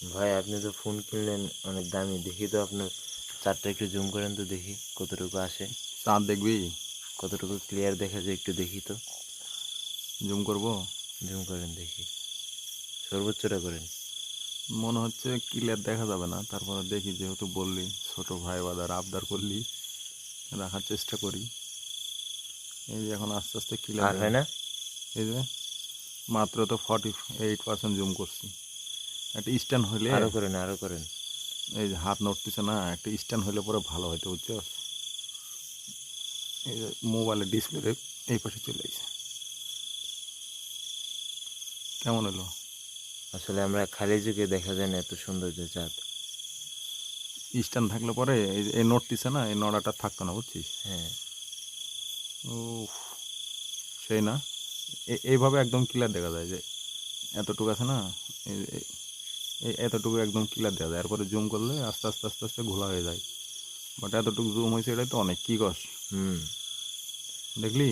ভাই আপনি তো ফোন কিনলেন অনেক দামি, দেখি তো আপনার চারটা একটু জুম করেন তো দেখি কতটুকু আসে, চাঁদ দেখবি? কতটুকু ক্লিয়ার দেখা যায় একটু দেখি তো। জুম করব? জুম করেন দেখি, সর্বোচ্চটা করেন। মনে হচ্ছে ক্লিয়ার দেখা যাবে না, তারপরে দেখি, যেহেতু বললি ছোট ভাই বাজার আবদার করলি, রাখার চেষ্টা করি। এই যে এখন আস্তে আস্তে ক্লিয়ার আর দেখা হয় না? যায়। এই যে মাত্র তো 48% জুম করছি। একটা স্ট্যান্ড হইলে, আরো করেন, আরো করেন। এই যে হাত নড়তেছে না, একটা স্ট্যান্ড হইলে পরে ভালো হয়তো, বুঝছো? এই যে মোবাইলের ডিসপ্লে এই পাশে চলে গেছে। কেমন হলো? আসলে আমরা খালি চোখে দেখা যায় না এত সৌন্দর্য চাঁদ। স্ট্যান্ড থাকলে পরে এই যে এই নড়তেছে না, এই নড়াটা থাকতো না, বুঝছিস? হ্যাঁ। ও, সেই না, এইভাবে একদম ক্লিয়ার দেখা যায় যে এতটুকু আছে না, এই এতটুকু একদম ক্লিয়ার দেখা যায়। এরপরে জুম করলে আস্তে আস্তে আস্তে আস্তে ঘোলা হয়ে যায়। বাট এতটুকু জুম হয়েছে, এটাই তো অনেক। কী কস? হুম। দেখলি?